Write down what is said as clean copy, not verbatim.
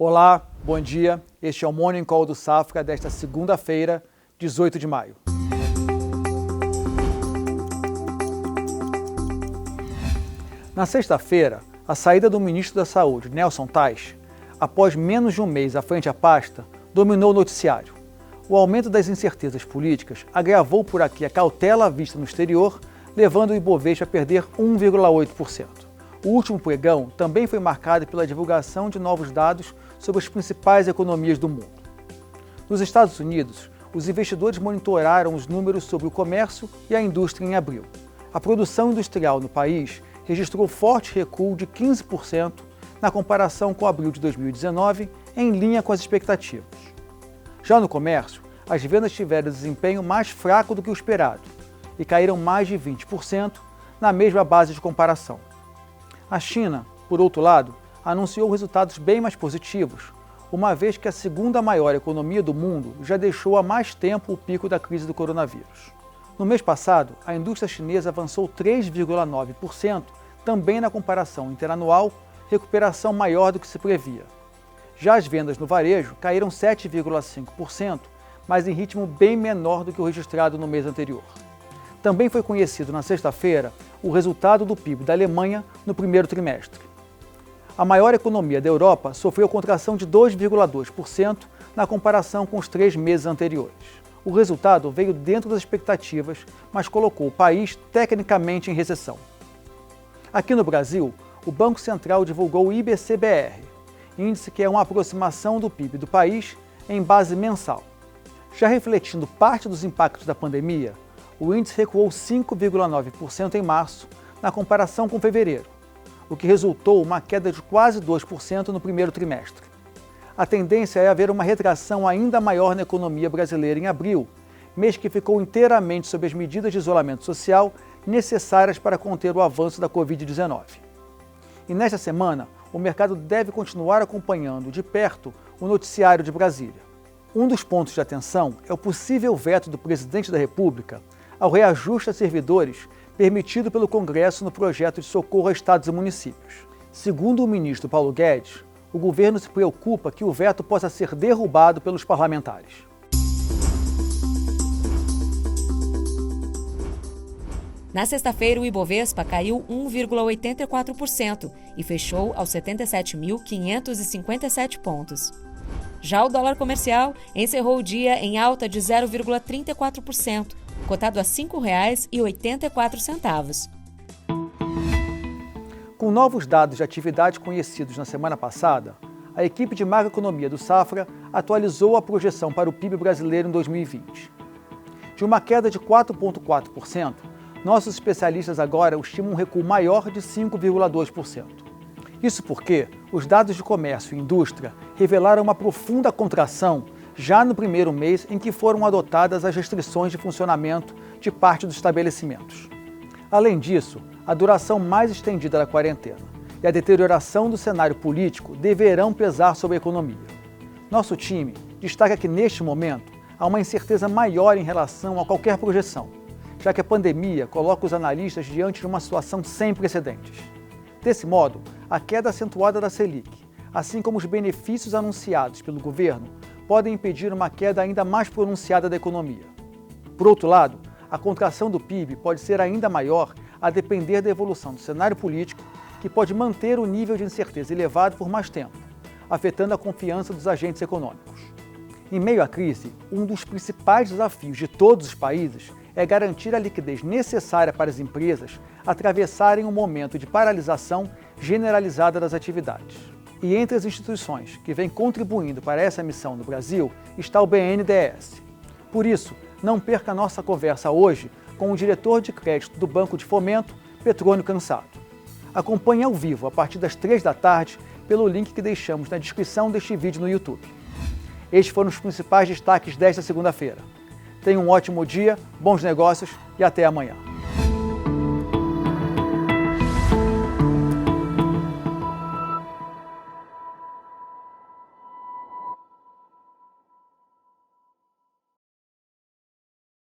Olá, bom dia. Este é o Morning Call do Safra desta segunda-feira, 18 de maio. Na sexta-feira, a saída do ministro da Saúde, Nelson Taixe, após menos de um mês à frente à pasta, dominou o noticiário. O aumento das incertezas políticas agravou por aqui a cautela vista no exterior, levando o Ibovespa a perder 1,8%. O último pregão também foi marcado pela divulgação de novos dados sobre as principais economias do mundo. Nos Estados Unidos, os investidores monitoraram os números sobre o comércio e a indústria em abril. A produção industrial no país registrou forte recuo de 15% na comparação com abril de 2019, em linha com as expectativas. Já no comércio, as vendas tiveram desempenho mais fraco do que o esperado e caíram mais de 20% na mesma base de comparação. A China, por outro lado, anunciou resultados bem mais positivos, uma vez que a segunda maior economia do mundo já deixou há mais tempo o pico da crise do coronavírus. No mês passado, a indústria chinesa avançou 3,9%, também na comparação interanual, recuperação maior do que se previa. Já as vendas no varejo caíram 7,5%, mas em ritmo bem menor do que o registrado no mês anterior. Também foi conhecido na sexta-feira o resultado do PIB da Alemanha no primeiro trimestre. A maior economia da Europa sofreu contração de 2,2% na comparação com os 3 meses anteriores. O resultado veio dentro das expectativas, mas colocou o país tecnicamente em recessão. Aqui no Brasil, o Banco Central divulgou o IBC-BR, índice que é uma aproximação do PIB do país em base mensal. Já refletindo parte dos impactos da pandemia, o índice recuou 5,9% em março, na comparação com fevereiro, o que resultou uma queda de quase 2% no primeiro trimestre. A tendência é haver uma retração ainda maior na economia brasileira em abril, mês que ficou inteiramente sob as medidas de isolamento social necessárias para conter o avanço da Covid-19. E nesta semana, o mercado deve continuar acompanhando de perto o noticiário de Brasília. Um dos pontos de atenção é o possível veto do presidente da República ao reajuste a servidores permitido pelo Congresso no projeto de socorro a estados e municípios. Segundo o ministro Paulo Guedes, o governo se preocupa que o veto possa ser derrubado pelos parlamentares. Na sexta-feira, o Ibovespa caiu 1,84% e fechou aos 77.557 pontos. Já o dólar comercial encerrou o dia em alta de 0,34%, cotado a R$ 5,84. Com novos dados de atividade conhecidos na semana passada, a equipe de macroeconomia do Safra atualizou a projeção para o PIB brasileiro em 2020. De uma queda de 4,4%, nossos especialistas agora estimam um recuo maior de 5,2%. Isso porque os dados de comércio e indústria revelaram uma profunda contração já no primeiro mês em que foram adotadas as restrições de funcionamento de parte dos estabelecimentos. Além disso, a duração mais estendida da quarentena e a deterioração do cenário político deverão pesar sobre a economia. Nosso time destaca que, neste momento, há uma incerteza maior em relação a qualquer projeção, já que a pandemia coloca os analistas diante de uma situação sem precedentes. Desse modo, a queda acentuada da Selic, assim como os benefícios anunciados pelo governo, podem impedir uma queda ainda mais pronunciada da economia. Por outro lado, a contração do PIB pode ser ainda maior a depender da evolução do cenário político, que pode manter o nível de incerteza elevado por mais tempo, afetando a confiança dos agentes econômicos. Em meio à crise, um dos principais desafios de todos os países é garantir a liquidez necessária para as empresas atravessarem um momento de paralisação generalizada das atividades. E entre as instituições que vêm contribuindo para essa missão no Brasil está o BNDES. Por isso, não perca a nossa conversa hoje com o diretor de crédito do Banco de Fomento, Petrônio Cansado. Acompanhe ao vivo a partir das 3 da tarde pelo link que deixamos na descrição deste vídeo no YouTube. Estes foram os principais destaques desta segunda-feira. Tenha um ótimo dia, bons negócios e até amanhã.